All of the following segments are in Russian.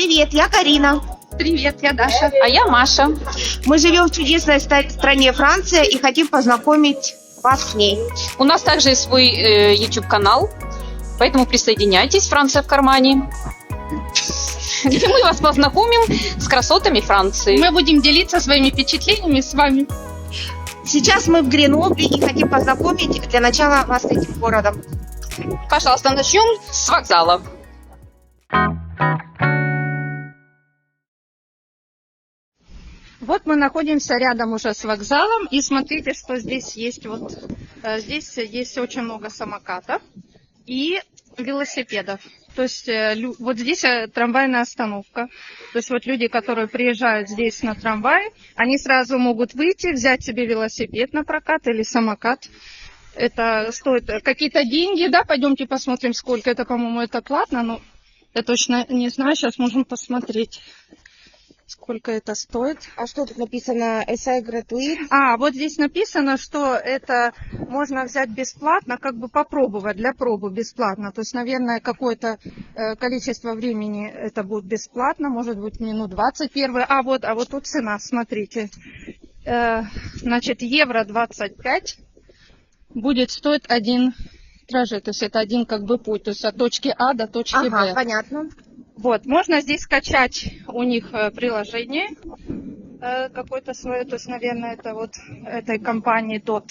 Привет, я Карина. Привет, я Даша. А я Маша. Мы живем в чудесной стране Франция и хотим познакомить вас с ней. У нас также есть свой YouTube-канал, поэтому присоединяйтесь, Франция в кармане. Где мы вас познакомим с красотами Франции. Мы будем делиться своими впечатлениями с вами. Сейчас мы в Гренобле и хотим познакомить для начала вас с этим городом. Пожалуйста, начнем с вокзала. Вот мы находимся рядом уже с вокзалом. И смотрите, что здесь есть. Вот здесь есть очень много самокатов и велосипедов. То есть вот здесь трамвайная остановка. То есть вот люди, которые приезжают здесь на трамвай, они сразу могут выйти, взять себе велосипед на прокат или самокат. Это стоит какие-то деньги, да? Пойдемте посмотрим, сколько это, по-моему, это платно. Но я точно не знаю, сейчас можем посмотреть, сколько это стоит. А что тут написано? Essai gratuit? Вот здесь написано, что это можно взять бесплатно, как бы попробовать, для пробы бесплатно. То есть, наверное, какое-то количество времени это будет бесплатно, может быть, минут 21. А вот тут цена, смотрите. Значит, евро 25 будет стоить один тражи. То есть, это один как бы путь, то есть от точки А до точки Б. Понятно. Вот, можно здесь скачать у них приложение какое-то свое, то есть, наверное, это вот этой компании DOT,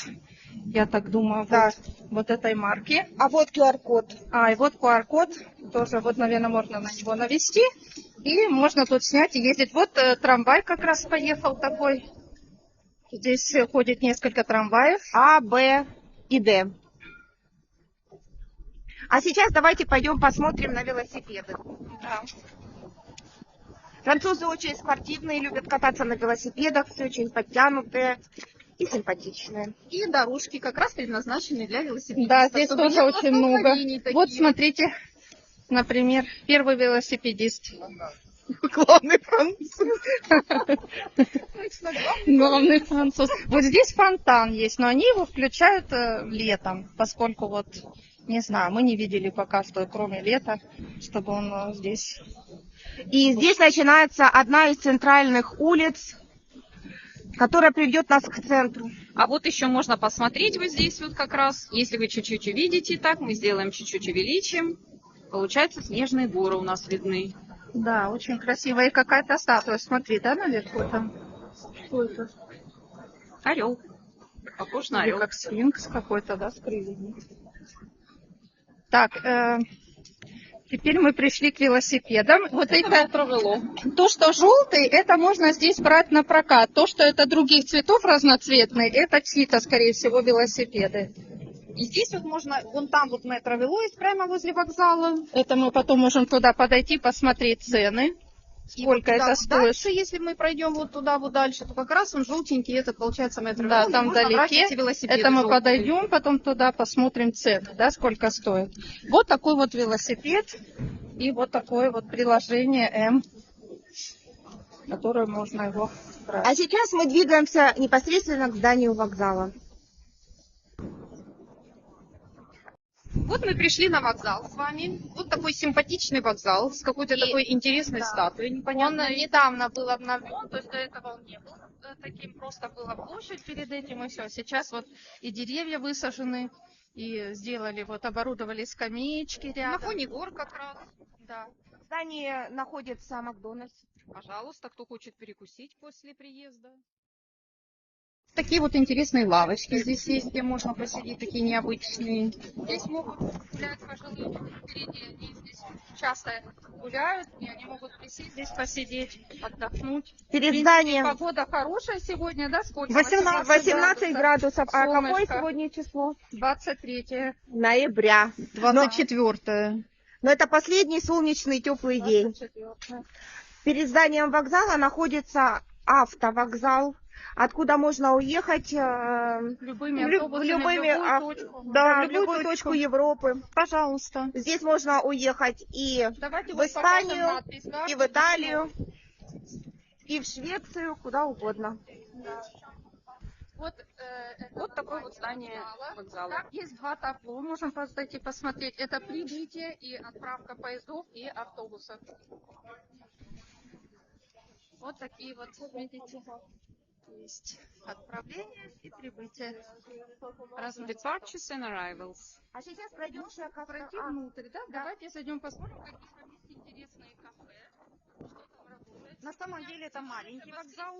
я так думаю, Да. вот этой марки. А вот QR-код. И вот QR-код, тоже вот, наверное, можно на него навести, и можно тут снять и ездить. Вот трамвай как раз поехал такой, здесь ходит несколько трамваев. А, Б и Д. А сейчас давайте пойдем посмотрим на велосипеды. Да. Французы очень спортивные, любят кататься на велосипедах, все очень подтянутые и симпатичные. И дорожки как раз предназначены для велосипедистов. Да, здесь тоже очень много. Вот смотрите, например, первый велосипедист. Главный француз. Главный француз. Вот здесь фонтан есть, но они его включают летом, поскольку вот, не знаю, мы не видели пока что, кроме лета, чтобы он здесь... И здесь начинается одна из центральных улиц, которая приведет нас к центру. А вот еще можно посмотреть вот здесь вот как раз. Если вы чуть-чуть увидите, так мы сделаем чуть-чуть увеличим. Получается, снежные горы у нас видны. Да, очень красиво. И какая-то статуя, смотри, да, наверху там? Что это? Орел. Похож на Или орел. как сфинкс какой-то, да, с крыльями. Так, теперь мы пришли к велосипедам. Вот это провело. то, что желтый, это можно здесь брать на прокат. То, что это других цветов разноцветные, это чьи-то, скорее всего, велосипеды. И здесь вот можно, вон там вот метровело есть прямо возле вокзала. Это мы потом можем туда подойти, посмотреть цены. Сколько И вот это туда стоит? Дальше, если мы пройдем вот туда вот дальше, то как раз он желтенький, это получается метровело. Да, и там можно брать вдалеке. эти велосипеды Это мы желтые. подойдем, потом туда посмотрим цены, да, сколько стоит. Вот такой вот велосипед и вот такое вот приложение М, которое можно его брать. А сейчас мы двигаемся непосредственно к зданию вокзала. Вот мы пришли на вокзал с вами. Вот такой симпатичный вокзал с какой-то такой интересной статуей. Он Непонятной. недавно был обновлен, то есть до этого он не был таким, просто была площадь перед этим и все. Сейчас вот и деревья высажены, и сделали, вот оборудовали скамеечки На рядом. фоне гор как раз. Да. В здании находится Макдональдс. Пожалуйста, кто хочет перекусить после приезда. Такие вот интересные лавочки здесь есть, где можно посидеть, такие необычные. Здесь могут гулять пожилые люди впереди, они здесь часто гуляют, и они могут присесть здесь посидеть, отдохнуть. Перед В принципе, зданием погода хорошая сегодня, да? Сколько? 18 градусов. А какое Солнышко. сегодня число? 23 Ноября. 24-е. Но это последний солнечный теплый день. 24. Перед зданием вокзала находится автовокзал, откуда можно уехать Любыми автобусами, в любую точку Европы. Пожалуйста. Здесь можно уехать и Давайте в вот покажем Испанию, надпись, да, и в Италию, и в Швецию, куда угодно. Вот, это Вот такое вот название здание вокзала. Там есть два табло, можем подойти посмотреть. Это прибытие и отправка поездов и автобусов. Вот такие вот, видите, есть отправление и прибытие. Разных. Departures and arrivals. А сейчас пройдем шаг Пройти внутрь, да? Давайте зайдем посмотрим, какие там есть интересные кафе. Что там работает. На самом деле это маленький вокзал.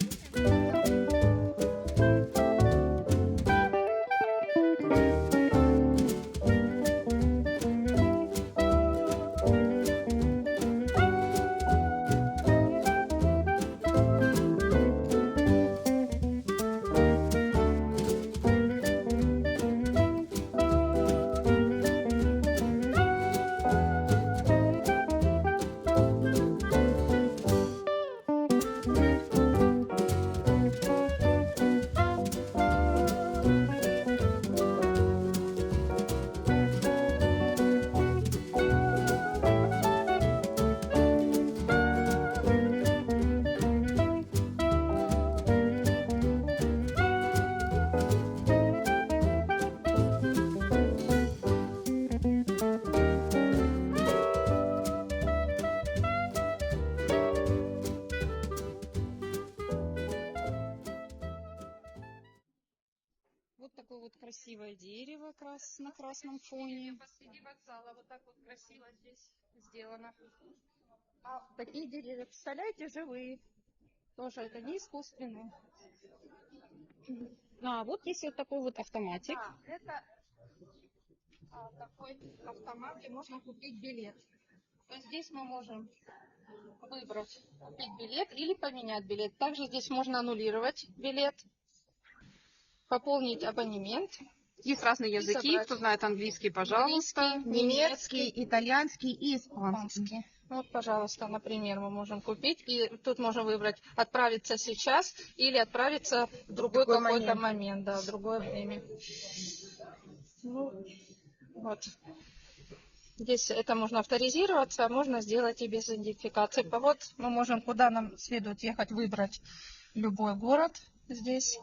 Вот такое вот красивое дерево на красном фоне. Посреди вокзала вот так вот красиво здесь сделано. А такие деревья, представляете, живые. Тоже это не искусственные. А вот есть вот такой вот автоматик. Да, это такой автомат, где можно купить билет. То есть здесь мы можем выбрать, купить билет или поменять билет. Также здесь можно аннулировать билет, пополнить абонемент. Есть разные языки. забрать. Кто знает английский, пожалуйста. Немецкий, итальянский и испанский. Испанский. Вот, пожалуйста, например, мы можем купить. И тут можно выбрать отправиться сейчас или отправиться в другой какой-то момент, да, в другое время. Ну, вот. Здесь это можно авторизироваться, а можно сделать и без идентификации. Вот мы можем, куда нам следует ехать, выбрать любой город здесь.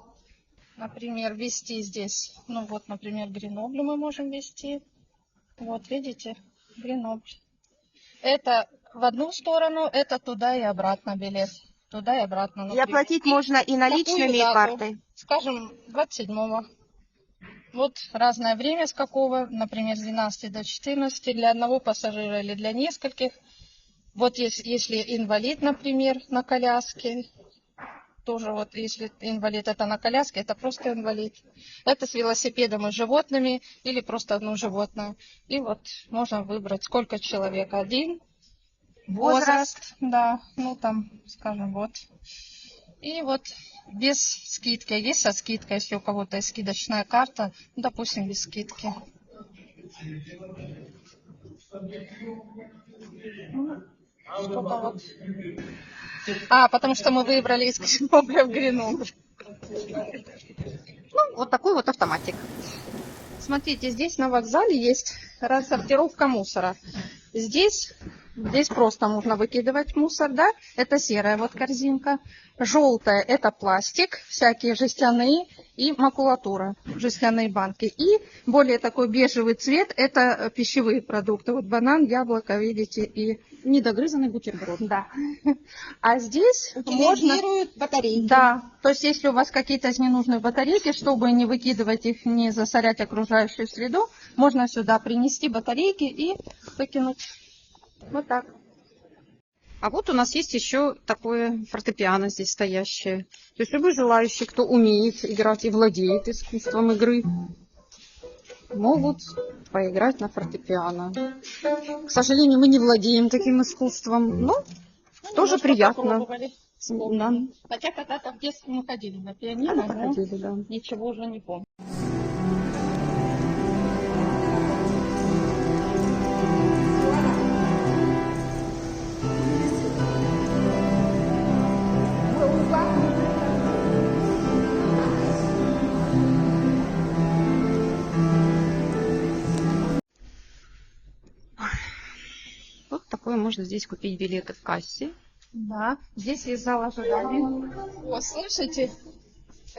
Например, ввести здесь, ну вот, например, Гренобль мы можем ввести. Вот, видите, Гренобль. Это в одну сторону, это туда и обратно билет. Туда и обратно. И например. оплатить можно и наличными, и Какую дату? картой. Скажем, 27-го. Вот разное время с какого, например, с 12 до 14 для одного пассажира или для нескольких. Вот если инвалид, например, на коляске, тоже вот если инвалид это на коляске, это просто инвалид. Это с велосипедом и животными или просто одно животное. И вот можно выбрать, сколько человек. Один. Возраст, да, ну там, скажем, вот. И вот без скидки. Есть со скидкой, если у кого-то есть скидочная карта, ну, допустим, без скидки. Что-то вот. Потому что мы выбрали из Гренобля в Гренобль. Ну, вот такой вот автоматик. Смотрите, здесь на вокзале есть рассортировка мусора. Здесь просто можно выкидывать мусор, да? Это серая вот корзинка. Желтая это пластик, всякие жестяные и макулатура, жестяные банки. И более такой бежевый цвет это пищевые продукты. Вот банан, яблоко, видите, и Недогрызанный бутерброд. да. А здесь можно... батарейки. Да, то есть если у вас какие-то ненужные батарейки, чтобы не выкидывать их, не засорять окружающую среду, можно сюда принести батарейки и выкинуть. Вот так. А вот у нас есть еще такое фортепиано здесь стоящее. То есть любой желающий, кто умеет играть и владеет искусством игры, могут поиграть на фортепиано. К сожалению, мы не владеем таким искусством, но тоже приятно. Да. Хотя когда-то в детстве мы ходили на пианино, но Ходили, да. ничего уже не помню. Вот такое можно здесь купить билеты в кассе. Да, здесь есть зал ожидания. О, слышите?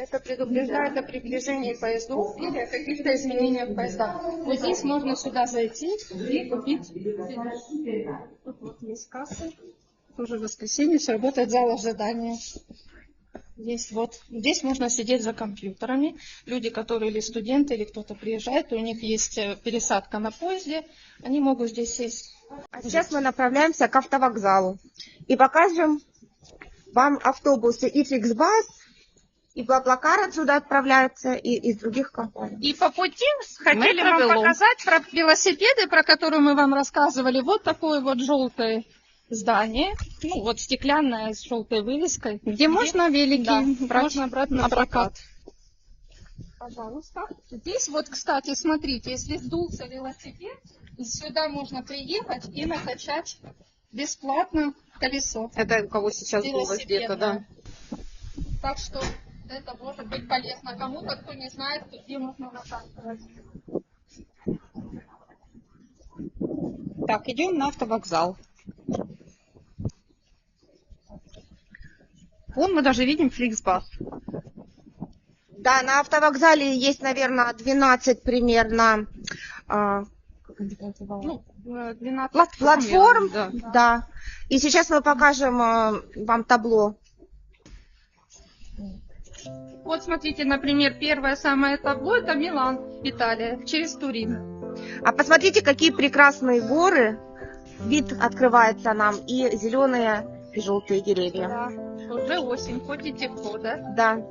Это предупреждает о приближении поездов или о каких-то изменениях в поездах. Вот здесь можно сюда зайти и купить. Тут вот есть касса. Тоже в воскресенье работает зал ожидания. Здесь можно сидеть за компьютерами. Люди, которые или студенты, или кто-то приезжает, у них есть пересадка на поезде, они могут здесь сесть. А сейчас мы направляемся к автовокзалу и покажем вам автобусы и Flixbus, и Блаблакар отсюда отправляются, и из других компаний. И по пути хотели Метро вам Вело. показать про велосипеды, про которые мы вам рассказывали. Вот такое вот желтое здание, ну вот стеклянное с желтой вывеской. Где можно велики Да, брать можно брать на прокат. Пожалуйста. Здесь вот, кстати, смотрите, если сдулся велосипед, сюда можно приехать и накачать бесплатно колесо. Это у кого сейчас было где-то, да. Так что это может быть полезно кому-то, кто не знает, где можно накатывать. Так, идем на автовокзал. Вон мы даже видим Flixbus. Да, на автовокзале есть, наверное, 12 примерно Ну, 12 платформ. Да. Да. И сейчас мы покажем вам табло. Вот смотрите, например, первое самое табло — это Милан, Италия, через Турин. А посмотрите, какие прекрасные горы. Вид открывается нам, и зеленые, и желтые деревья. Да, уже осень, хоть и тепло, да? Да.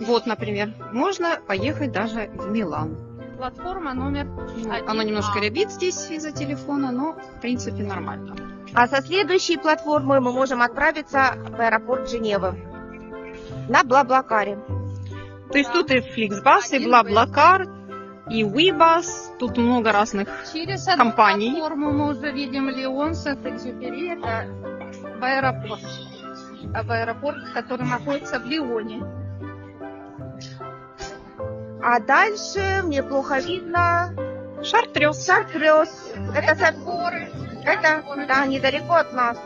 Вот, например, можно поехать даже в Милан. Платформа номер 1. Оно немножко рябит здесь из-за телефона, но в принципе нормально. А со следующей платформы мы можем отправиться в аэропорт Женевы на Блаблакаре. То есть тут и Flixbus, и Блаблакар, и WeBus, тут много разных Через одну компаний. платформу мы уже видим Лион, Сент-Экзюпери, это в аэропорт. В аэропорт, который находится в Лионе. А дальше мне плохо видно. Шартрёз. Шартрёз. Это горы. да, недалеко от нас.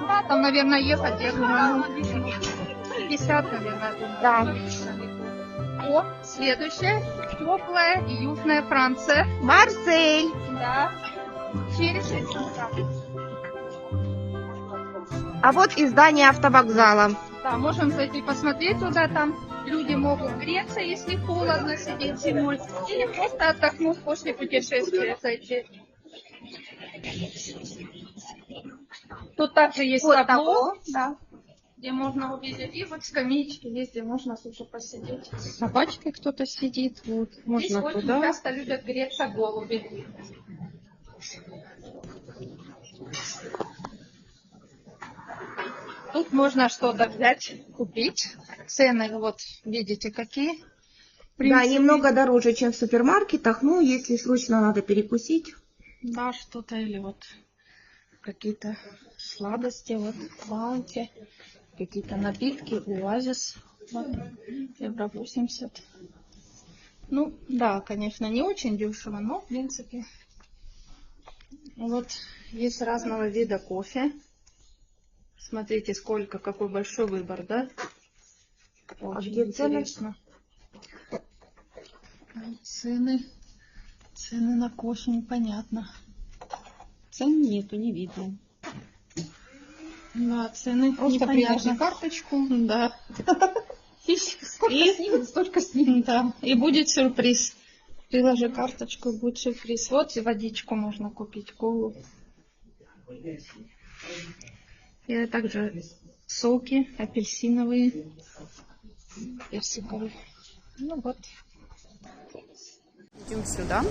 Да, там, наверное, ехать, я думаю, 50, наверное. Да. О, следующее. Теплая и южная Франция. Марсель. Да. Через 6 А вот и здание автовокзала. Да, можем зайти посмотреть туда, там люди могут греться, если холодно, сидеть зимой, или просто отдохнуть после путешествия зайти. Тут также есть Вот табло, да. где можно увидеть, и вот скамеечки есть, где можно тоже посидеть. С собачкой кто-то сидит. Вот, Здесь можно очень туда. часто любят греться голуби. Тут можно что-то взять, купить. Цены вот видите какие. В Да, принципе, немного дороже, чем в супермаркетах. Ну, если срочно надо перекусить. Да, что-то или вот какие-то сладости, вот баунти, какие-то напитки, оазис, вот, евро 80. Ну, да, конечно, не очень дешево, но, в принципе, вот есть разного вида кофе. Смотрите, сколько, какой большой выбор, да? Очень где цены? интересно. Цены на кофе непонятно. Цен нету, не видно. Да, цены Просто приложи непонятно. карточку. Да. И сколько снимет, столько снимет. Да. И будет сюрприз. Приложи карточку, будет сюрприз. Вот и водичку можно купить, колу. И также соки апельсиновые, персиковые. Ну вот. Идем сюда.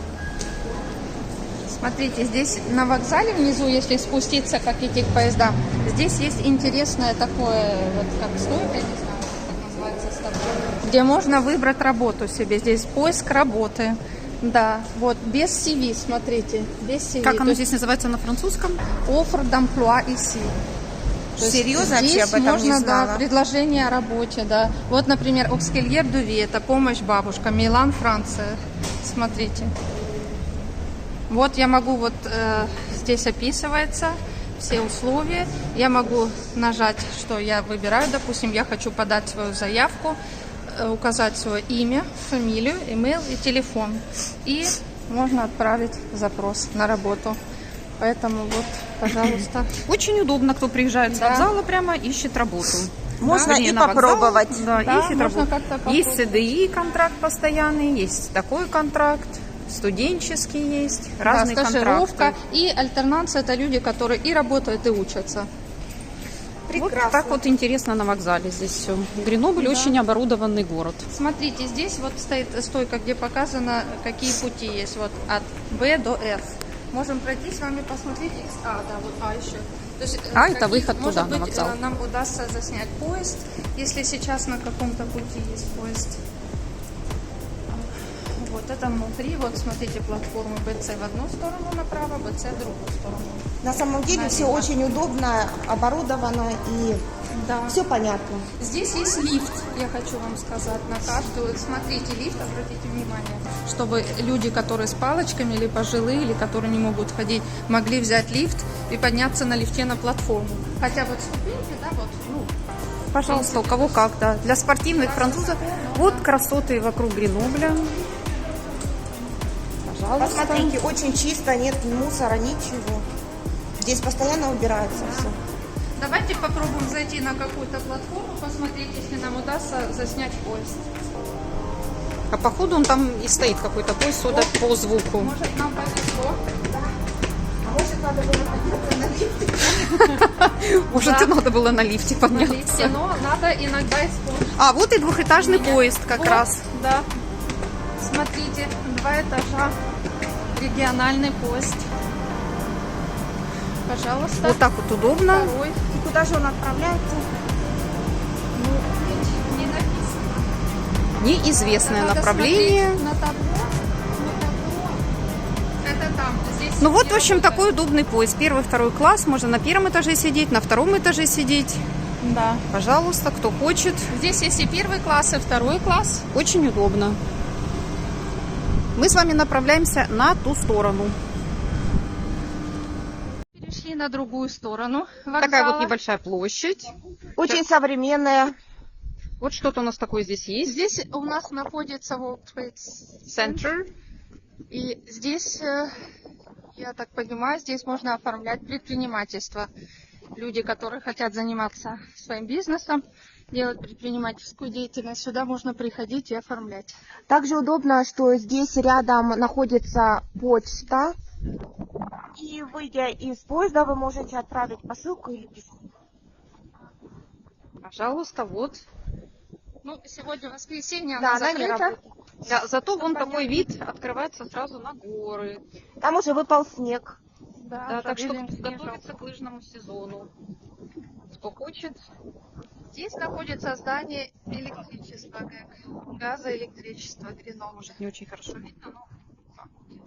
Смотрите, здесь на вокзале внизу, если спуститься, как идти к поездам, здесь есть интересное такое, вот как стойка, я не знаю, как называется, статуя, где можно выбрать работу себе. Здесь поиск работы. Да, вот, без CV, смотрите, без CV. Как То оно есть здесь называется на французском? Offre d'emploi ici. То есть Серьезно? Вообще здесь об этом не можно, знала. да, предложение о работе, да. Вот, например, Auxiliaire de vie, это помощь бабушка, Милан, Франция. Смотрите. Вот я могу, вот здесь описывается, все условия. Я могу нажать, что я выбираю, допустим, я хочу подать свою заявку, указать свое имя, фамилию, имейл и телефон. И можно отправить запрос на работу. Поэтому вот, пожалуйста. Очень удобно, кто приезжает с Да. вокзала, прямо ищет работу. Можно Вернее, и на вокзал, попробовать. да, Да, ищет можно работу. как-то Есть попробовать. СДИ контракт постоянный, есть такой контракт, студенческий есть, Да, разные стажировка. контракты. И альтернанция — это люди, которые и работают, и учатся. Вот Прекрасно. так вот интересно на вокзале здесь все. Гренобль Да. очень оборудованный город. Смотрите, здесь вот стоит стойка, где показано, какие пути есть. Вот от Б до Ф. Можем пройти с вами посмотреть. Да, вот А еще. То есть, А, это выход может туда, на быть, вокзал. нам удастся заснять поезд, если сейчас на каком-то пути есть поезд. Вот это внутри, вот смотрите, платформы БЦ в одну сторону направо, БЦ в другую сторону. На самом деле все Налево. очень удобно, оборудовано и Да. все понятно. Здесь есть лифт, я хочу вам сказать, на каждую. Смотрите, лифт, обратите внимание, чтобы люди, которые с палочками, или пожилые, или которые не могут ходить, могли взять лифт и подняться на лифте на платформу. Хотя вот ступеньки, да, вот, ну, Пожалуйста, у кого как, да. Для спортивных французов. Вот красоты вокруг Гренобля. Пожалуйста. Посмотрите, очень чисто, нет ни мусора, ничего. Здесь постоянно убирается все. давайте попробуем зайти на какую-то платформу, посмотреть, если нам удастся заснять поезд. А походу он там и стоит какой-то поезд, судя по звуку. Может, нам повезло? А может, надо было подняться на лифте? Может, Да. и надо было на лифте На подняться. лифте, но надо иногда использовать. А, вот и двухэтажный поезд как Вот, раз. Да. Смотрите, 2 этажа. Региональный поезд. Пожалуйста. Вот так вот удобно. Второй. И куда же он отправляется? Ну, ведь не написано. Неизвестное Надо направление. смотреть на табло. Это там. Здесь Ну вот, не в общем, работает. такой удобный поезд. Первый, второй класс. Можно на первом этаже сидеть, на втором этаже сидеть. Да. Пожалуйста, кто хочет. Здесь есть и 1 класс, и 2 класс. Очень удобно. Мы с вами направляемся на ту сторону. Перешли на другую сторону Такая вокзала. вот небольшая площадь. Очень современная. Вот что-то у нас такое здесь есть. Здесь у нас находится World Trade Center. И здесь, я так понимаю, здесь можно оформлять предпринимательство. Люди, которые хотят заниматься своим бизнесом, делать предпринимательскую деятельность, сюда можно приходить и оформлять. Также удобно, что здесь рядом находится почта. И выйдя из поезда, вы можете отправить посылку или письмо. Пожалуйста, вот. Ну, сегодня воскресенье, Да, она она не закрыта. работает. Да, зато вон такой вид открывается сразу на горы. Там уже выпал снег. Да, Да, уже так что видим снежок. готовится к лыжному сезону. Кто хочет. Здесь находится здание электричества, как газоэлектричество Гренобль. Может, не очень хорошо видно, но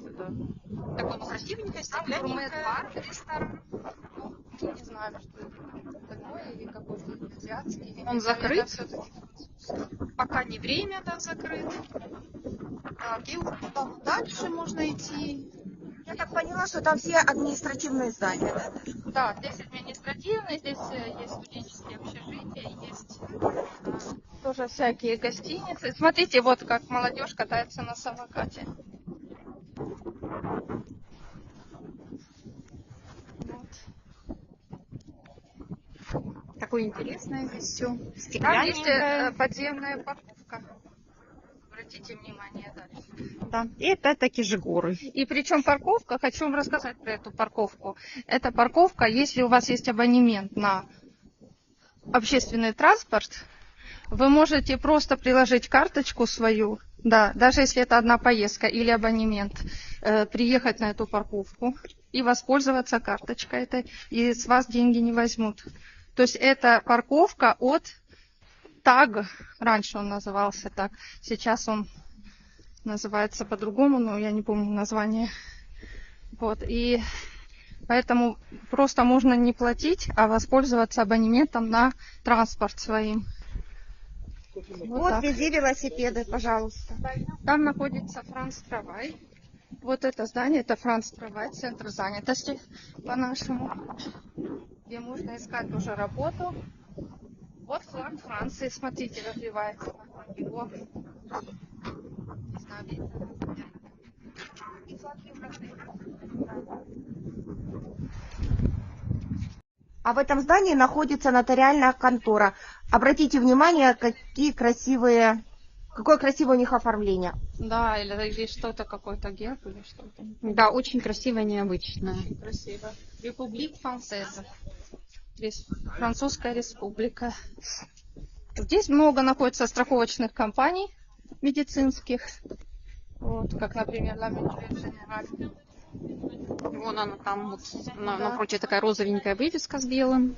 это такое ну, красивенькое, стеклянненькое. Гурмет-бар, ресторан. Ну, не знаю, что это такое, или какой-то азиатский. или Он это закрыт? всё-таки французский. Пока не время, да, закрыт. Так, и вот там дальше можно идти. Я так поняла, что там все административные здания, да? Да, здесь административный, здесь есть студенческие общежития, есть тоже всякие гостиницы. Смотрите, вот как молодежь катается на самокате. Такое интересное здесь все. Там есть Стеклянненькое. подземная парковка. Обратите внимание дальше. Да. И опять-таки же горы. И причем парковка, хочу вам рассказать про эту парковку. Эта парковка, если у вас есть абонемент на общественный транспорт, вы можете просто приложить карточку свою, да, даже если это одна поездка или абонемент, приехать на эту парковку и воспользоваться карточкой этой, и с вас деньги не возьмут. То есть это парковка от ТАГ, раньше он назывался так, сейчас он называется по-другому, но я не помню название. Вот, и поэтому просто можно не платить, а воспользоваться абонементом на транспорт своим. Вот Вот так. везде велосипеды, пожалуйста. Там находится Франц Трамвай. Вот это здание, это Франц Трамвай, центр занятости по-нашему, где можно искать уже работу. Вот флаг Франции, смотрите, развивается. Его. Не знаю, видно. И флаг Европы. А в этом здании находится нотариальная контора. Обратите внимание, какое красивое у них оформление. Да, или что-то, какой-то герб или что-то. Да, очень красивое, необычное. Красиво. Республик Францеза. Французская республика. Здесь много находится страховочных компаний медицинских. Вот, как, например, La Mutuelle Générale. Вон она там, вот, напротив такая розовенькая вывеска с белым,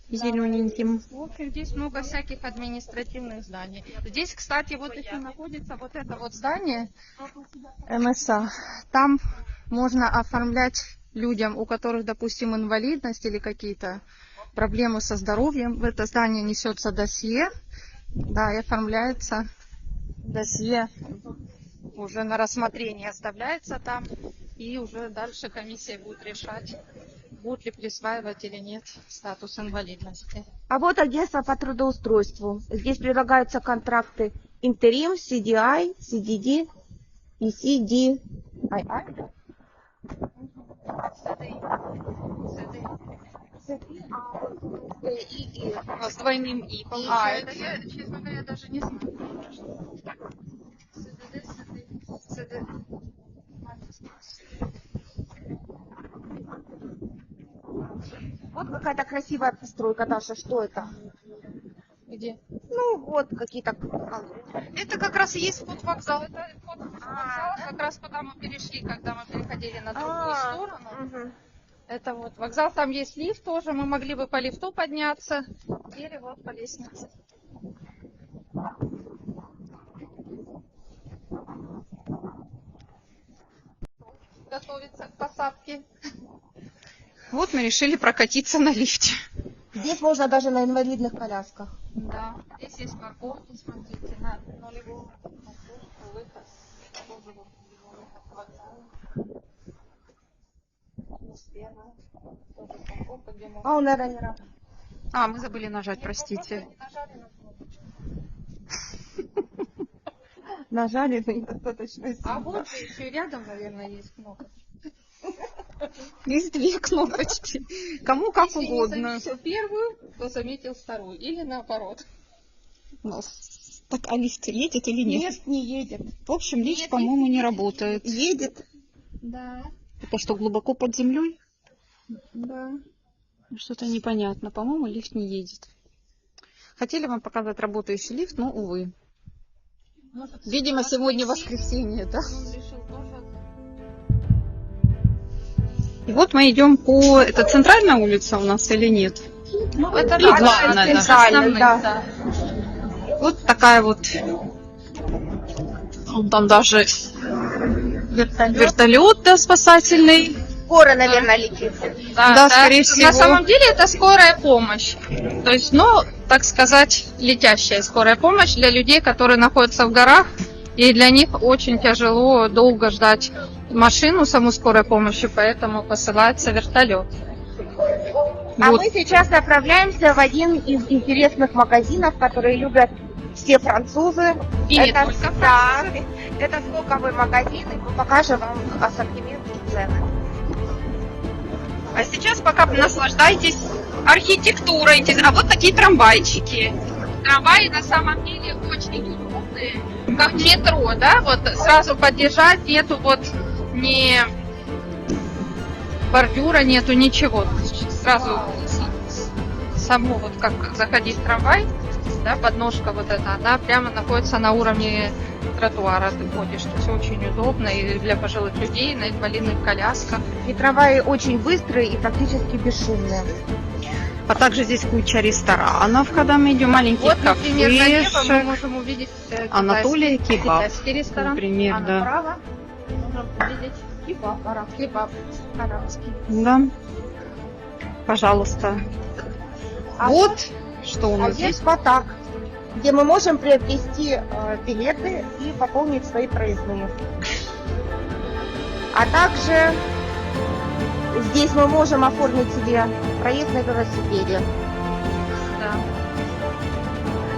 зелененьким. В общем, здесь много всяких административных зданий. Здесь, кстати, вот еще находится вот это вот здание МСА. Там можно оформлять людям, у которых, допустим, инвалидность или какие-то проблемы со здоровьем. В это здание несется досье, да, и оформляется досье. Уже на рассмотрение оставляется там. И уже дальше комиссия будет решать, будут ли присваивать или нет статус инвалидности. А вот агентство по трудоустройству. Здесь предлагаются контракты интерим, CDI, CDD и CDI. С двойным «и». Это я, честно говоря, даже не знаю. Вот какая-то красивая постройка, Даша, что это? Где? Ну, вот какие-то... Это как раз и есть вход в вокзал. Это вход в вокзал, как раз куда мы перешли, когда мы переходили на другую сторону. Угу. Это вот вокзал, там есть лифт тоже, мы могли бы по лифту подняться. Или вот по лестнице. Готовится к посадке. Вот мы решили прокатиться на лифте. Здесь можно даже на инвалидных колясках. Да, здесь есть парковки, смотрите, на нулевую парковку, выход. Тоже вот выход к вокзалу. Первая, тоже парковка, где можно... А он, наверное, не работает. А, мы забыли нажать, простите. Нажали на кнопочку. Нажали, но недостаточно А сильно. вот же еще рядом, наверное, есть кнопка. Есть две кнопочки. Кому как Если не угодно. заметил первую, то заметил вторую. Или наоборот. Так, а лифт едет или нет? Нет, не едет. В общем, лифт, Нет, по-моему, не работает. Едет. Да. Это что, глубоко под землей? Да. Что-то непонятно. По-моему, лифт не едет. Хотели вам показать работающий лифт, но, увы. Может, Видимо, сегодня воскресенье, да? он решил тоже... И вот мы идем по... Это центральная улица у нас или нет? Ну, это И главное, это да. основные, Да. да. Вот такая вот... Вон там даже вертолет, да, спасательный. Скоро, наверное, летит. Да, скорее всего. На самом деле это скорая помощь. То есть, ну, так сказать, летящая скорая помощь для людей, которые находятся в горах. И для них очень тяжело долго ждать машину, саму скорой помощи, поэтому посылается вертолет. А Вот. мы сейчас направляемся в один из интересных магазинов, которые любят все французы. И не это, только да, это стоковый магазин, и мы покажем вам ассортимент и цены. А сейчас пока наслаждайтесь архитектурой. А вот такие трамвайчики. Трамваи на самом деле очень удобные, как метро, да, вот сразу подъезжать, нету вот ни бордюра, нету ничего, сразу само вот как заходить в трамвай, да, подножка вот эта, она прямо находится на уровне тротуара, ты ходишь, то есть очень удобно и для пожилых людей на инвалидных колясках. И трамваи очень быстрые и практически бесшумные. А также здесь куча ресторанов, когда мы идем, маленьких Вот, например, налево мы кафешек. можем увидеть Анатолия Кебаб, китайский ресторан, например, а да. направо можем увидеть кебаб арабский. Да. Пожалуйста. А Вот что у А нас здесь здесь. Спартак, где мы можем приобрести билеты и пополнить свои проездные. А также здесь мы можем оформить себе проезд на велосипеде Да.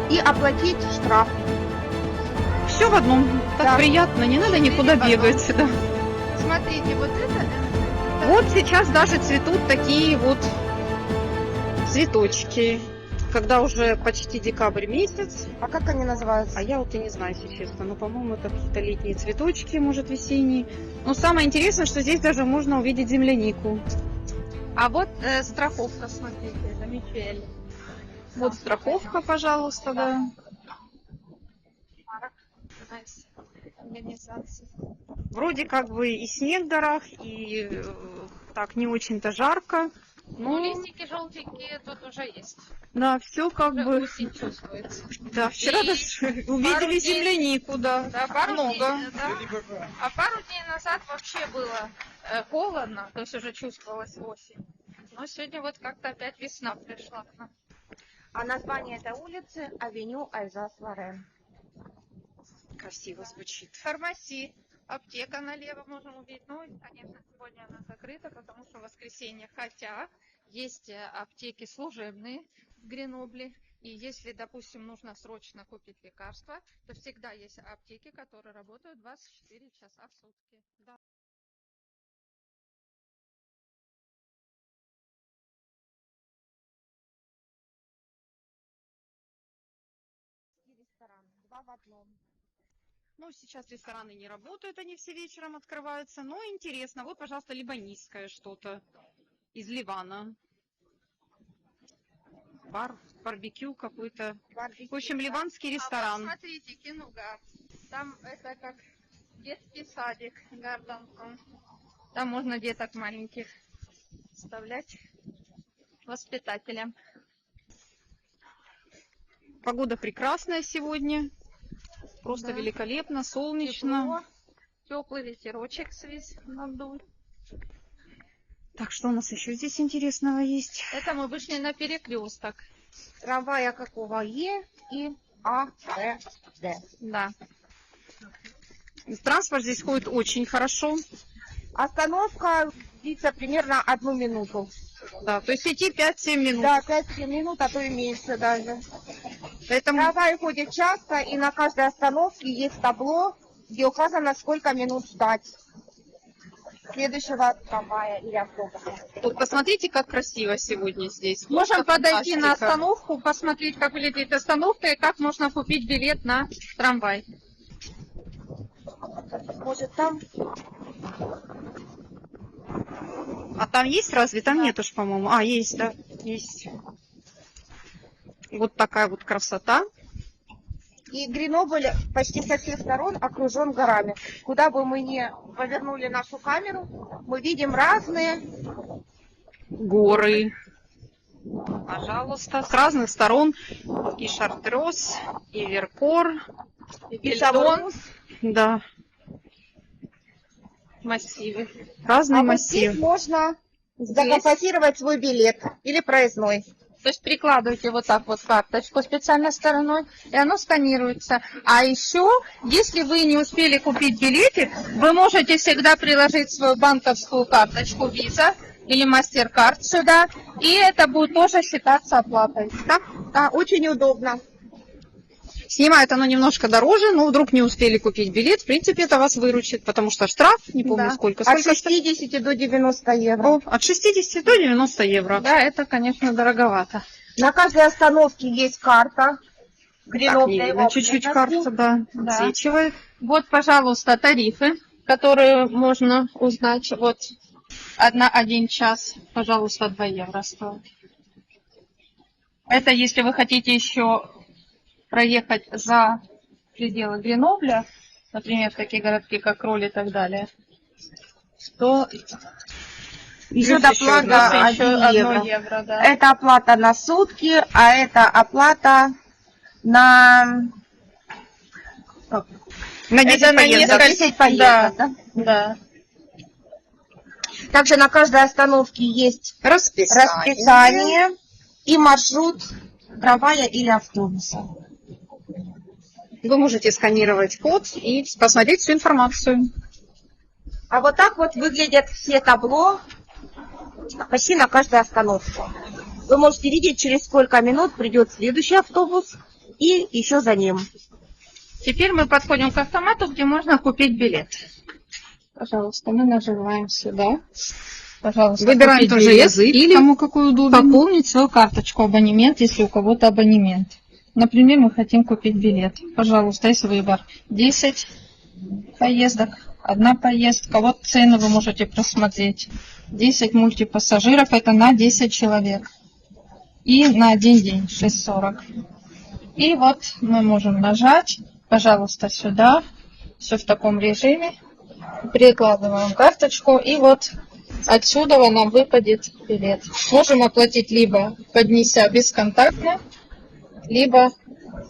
и оплатить штраф. Все в одном. Так Да. приятно, не надо никуда в одном. бегать. Да. Смотрите, вот это... Вот сейчас даже цветут такие вот цветочки. Когда уже почти декабрь месяц. А как они называются? А я вот и не знаю, если честно. Но, по-моему, это какие-то летние цветочки, может, весенние. Но самое интересное, что здесь даже можно увидеть землянику. А вот страховка, смотрите, замечательно. Вот страховка, пожалуйста, да. Организация. Вроде как бы и снег в горах, и так не очень-то жарко. Ну, Ну, листики желтенькие тут уже есть. да, все как Уже бы. осень чувствуется. Да, вчера И даже пару увидели дней- землянику, да. Да, пару Много. дней, да. А пару дней назад вообще было холодно, то есть уже чувствовалась осень. Но сегодня вот как-то опять весна пришла к нам. А название этой улицы Авеню Альзас-Лорен. Красиво звучит. Фармаси, аптека налево можем увидеть. Ну, конечно, сегодня она закрыта, потому что воскресенье. Хотя есть аптеки служебные в Гренобле. И если, допустим, нужно срочно купить лекарства, то всегда есть аптеки, которые работают 24 часа в сутки. Да. Ресторан, два в одном. Ну, сейчас рестораны не работают, они все вечером открываются. Но интересно. Вот, пожалуйста, либанийское что-то из Ливана. Бар, барбекю какой-то. В общем, ливанский А вот ресторан. смотрите, Кинугар. Там это как детский садик, Гарденком. Там можно деток маленьких вставлять воспитателям. Погода прекрасная сегодня. Просто Да. великолепно, солнечно. Теплый ветерочек свись надул. Так, что у нас еще здесь интересного есть? Это мы вышли на перекресток. Трамвая какого? Е и А, Б, Д. Да. Транспорт здесь ходит очень хорошо. Остановка длится примерно 1 минуту. Да, то есть идти 5-7 минут. Да, 5 минут, а то и меньше даже. Поэтому Трамвай ходит часто, и на каждой остановке есть табло, где указано, сколько минут ждать следующего трамвая или автобуса. вот посмотрите, как красиво сегодня здесь. Можем Просто подойти на фантастика. остановку, посмотреть, как выглядит остановка и как можно купить билет на трамвай. Может, там? А там есть разве? Там нет уж, по-моему. А, есть, да, есть. Вот такая вот красота. И Гренобль почти со всех сторон окружен горами. Куда бы мы ни повернули нашу камеру, мы видим разные. Горы. Пожалуйста, с разных сторон. И Шартрёз, и Веркор. И Шаврон. Да, Массивы. разные А вот здесь массивы. можно закомпостировать свой билет или проездной. То есть прикладываете вот так вот карточку специальной стороной, и оно сканируется. А еще, если вы не успели купить билетик, вы можете всегда приложить свою банковскую карточку Visa или MasterCard сюда, и это будет тоже считаться оплатой. Да, очень удобно. Снимает оно немножко дороже, но вдруг не успели купить билет, в принципе, это вас выручит, потому что штраф, не помню Да. сколько. От Сколько 60 до 90 евро. О, от 60 до 90 евро. Да, это, конечно, дороговато. На каждой остановке есть карта. Так, Гренобля не его видно чуть-чуть принадлежит. карта, да, Да. отсвечивает. Вот, пожалуйста, тарифы, которые можно узнать. Вот 1 час, пожалуйста, 2 евро стоит. Это если вы хотите еще проехать за пределы Гренобля, например, такие городки, как Кроль и так далее, то Еще Плюс еще доплата еще 1 1 евро. евро, да. Это оплата на сутки, а это оплата на... На 10 Это на поездок. несколько- 10 поездок. Да. Да. Также на каждой остановке есть расписание и маршрут трамвая или автобуса. Вы можете сканировать код и посмотреть всю информацию. А вот так вот выглядят все табло почти на каждой остановке. Вы можете видеть, через сколько минут придет следующий автобус и еще за ним. Теперь мы подходим к автомату, где можно купить билет. Пожалуйста, мы нажимаем сюда. Пожалуйста, Выбираем купить тоже билет язык, или кому какой удобен. пополнить свою карточку абонемент, если у кого-то абонемент. Например, мы хотим купить билет. Пожалуйста, есть выбор. 10 поездок, одна поездка. Вот цены вы можете просмотреть. 10 мультипассажиров, это на 10 человек. И на один день 6,40. И вот мы можем нажать, пожалуйста, сюда. Все в таком режиме. Прикладываем карточку, и вот отсюда нам выпадет билет. Можем оплатить либо поднеся бесконтактно, либо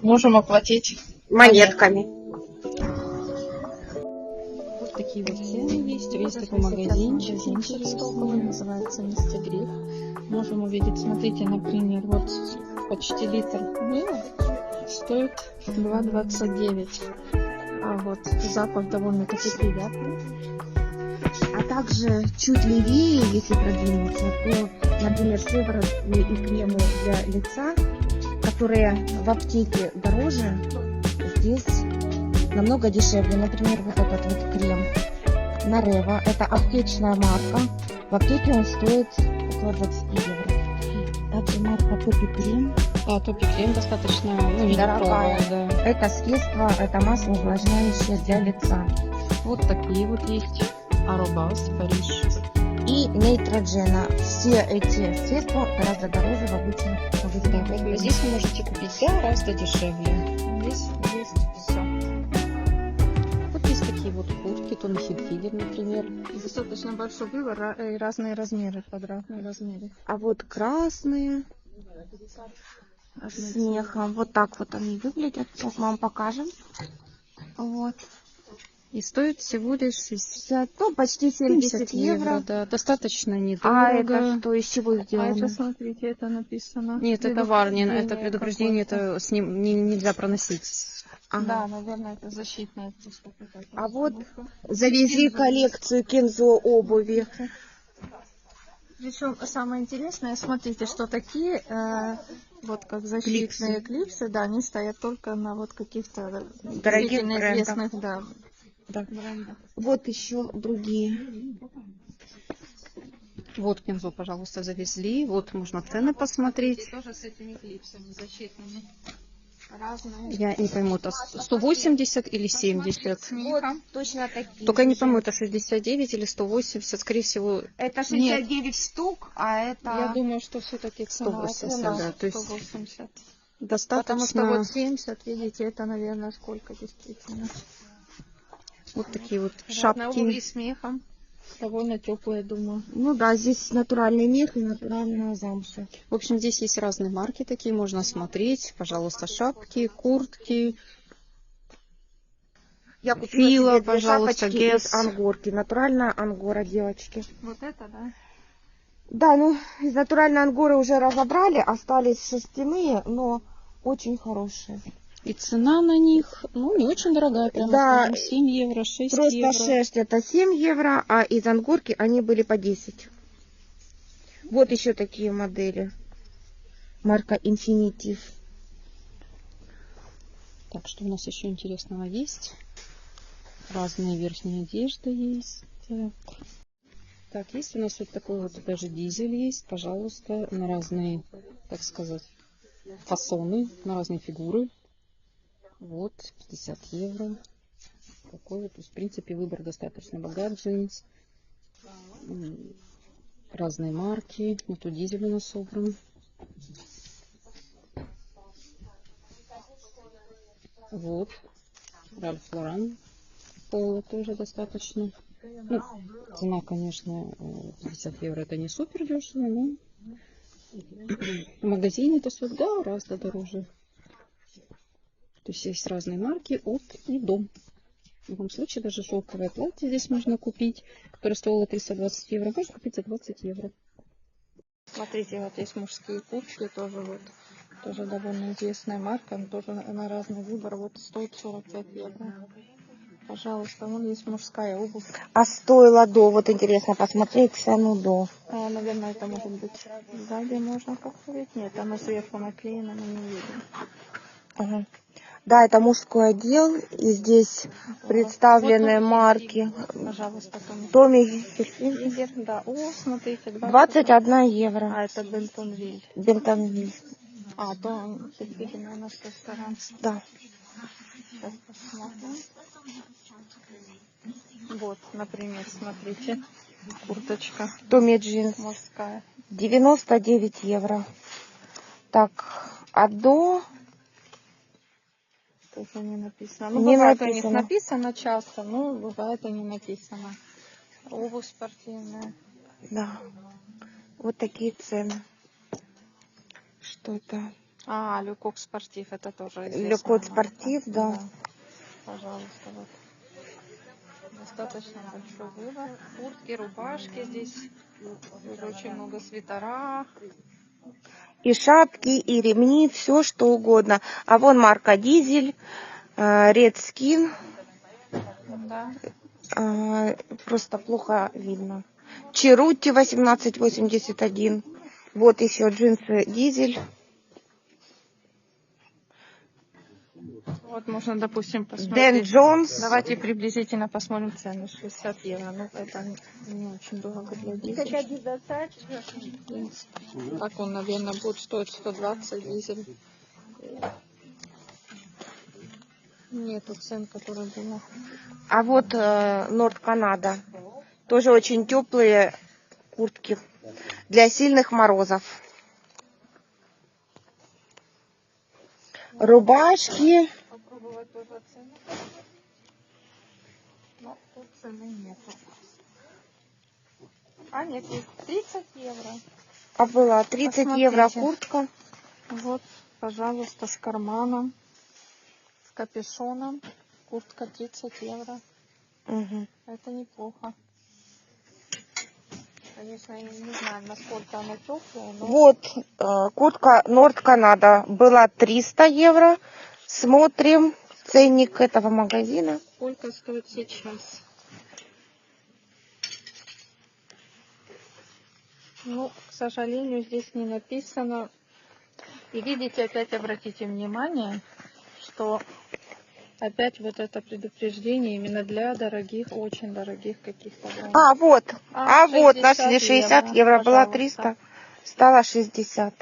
можем оплатить Монетками. Вот такие вот цены есть. Есть такой магазинчик интересный, называется Мистер Гриф. Можем увидеть, смотрите, например, вот почти литр мыла стоит 2,29. А вот запах довольно-таки приятный. А также чуть левее, если продвинуться, то, например, сыворотки и кремы для лица, которые в аптеке дороже, здесь намного дешевле. Например, вот этот вот крем Нарева. Это аптечная марка. В аптеке он стоит около 20 евро. Также марка Топи Крем. А Топи Крем достаточно Дорогая. да. Это средство, это масло увлажняющее для лица. Вот такие вот есть. Аробас, Париж. И Нейтрогена. Все эти средства гораздо дороже в обычных магазинах. Здесь вы можете купить гораздо дешевле. Здесь есть все. Вот есть такие вот куртки, Томми Хилфигер, например. достаточно большой выбор и разные размеры, под разные размеры. А вот красные с мехом. Вот так вот они выглядят. Сейчас мы вам покажем. Вот. И стоит всего лишь 60, ну, почти 70 евро. Да, достаточно недорого. А это что, из чего А это, сделано? смотрите, это написано. Нет, это варнин, это Предупреждение предупреждение, какое-то. это с ним нельзя проносить. Ага. Да, наверное, это защитная просто какая-то. А вот завезли коллекцию Кензо обуви. Причем самое интересное, смотрите, что такие вот как защитные клипсы, да, они стоят только на вот каких-то Дорогих действительно брендах. известных, да, Да. брендах. Вот еще другие. Вот Кензо, пожалуйста, завезли. Вот можно цены посмотреть. Тоже с этими клипсами защитными. Разные. Я не пойму, это 180 или 70. С Вот мехом. точно такие. Только не пойму, это 69 или 180. Скорее всего, Это 69 штук, а это... Я думаю, что все-таки 180, да. То есть 180. достаточно. Потому что вот 70, видите, это, наверное, сколько действительно. Вот такие вот Разные обуви шапки. с мехом. Довольно теплые, думаю. Ну да, здесь натуральный мех и натуральная замша. В общем, здесь есть разные марки такие, можно смотреть. Пожалуйста, шапки, куртки. Я купила Фила, себе 2 пожалуйста, шапочки Гесс. из ангорки. Натуральная ангора, девочки. Вот это, да? Да, ну, из натуральной ангоры уже разобрали, остались шерстяные, но очень хорошие. И цена на них, ну, не очень дорогая, прямо Да, скажем, 7 евро, 6 Просто евро. шерсть это 7 евро, а из ангорки они были по 10. Вот еще такие модели. Марка Infinitive. Так, что у нас еще интересного есть? Разные верхние одежды есть. Так, есть у нас вот такой вот даже дизель есть, пожалуйста, на разные, так сказать, фасоны, на разные фигуры. Вот, 50 евро. Такой вот, то есть, в принципе, выбор достаточно богат, джинс. Разные марки. Вот тут дизель у нас собран. Вот. Ральф Лоран. Поло тоже достаточно. Ну, цена, конечно, 50 евро это не супер дешево, но в магазине это стоит гораздо дороже. То есть есть разные марки от и до. В любом случае, даже шелковое платье здесь можно купить, которое стоило 320 евро, можно купить за 20 евро. Смотрите, вот есть мужские куртки, тоже вот. Тоже довольно известная марка, тоже на разный выбор. Вот стоит 45 евро. Пожалуйста, вон есть мужская обувь. А стоило до, вот интересно посмотреть цену до. Наверное, это может быть сзади можно посмотреть. Нет, оно сверху наклеено, мы не видим. Ага. Да, это мужской отдел, и здесь представлены Вот марки. Пожалуйста, Томми Хильфигер. Хильфигер, да. О, смотрите, 21 евро. А, это Бентонвиль. Бентонвиль. А, то Хильфигер, наверное, с той стороны. Да. Сейчас посмотрим. Вот, например, смотрите. Курточка Томми Джинс. мужская. 99 евро. Так, а до... Тут не написано. Ну, Не бывает у них написано. написано часто, но бывает и не написано. Обувь спортивная. Да. Вот такие цены. Что это? А, Люкок спортив, это тоже известная Люкот марка. спортив, да. Пожалуйста, вот. Достаточно большой выбор. Куртки, рубашки здесь. Тоже очень много свитера. И шапки, и ремни, все что угодно. А вон марка Дизель, Red Skin. Да. Просто плохо видно. Черути 1881. Вот еще джинсы Дизель. Вот можно, допустим, Дэн посмотреть. Джонс. Давайте приблизительно посмотрим цены. 60 евро. Ну, это не очень дорого для дизеля. Так он, наверное, будет стоить 120 дизель. Нету цен, которые было. А вот Норд Канада. Тоже очень теплые куртки для сильных морозов. Рубашки. Попробовать тоже цены. Но тут цены нету. А, нет, есть 30 евро. А была 30 евро куртка. Вот, пожалуйста, с карманом, с капюшоном. Куртка 30 евро. Угу. Это неплохо. Конечно, я не знаю, насколько она теплая, но... Вот куртка Норд Канада была 300 евро. Смотрим ценник этого магазина. Сколько стоит сейчас? Ну, к сожалению, здесь не написано. И видите, опять обратите внимание, что опять вот это предупреждение именно для дорогих, очень дорогих каких-то. А, вот. А вот, 60 нашли 60 евро. Была пожалуйста. 300, стало 60.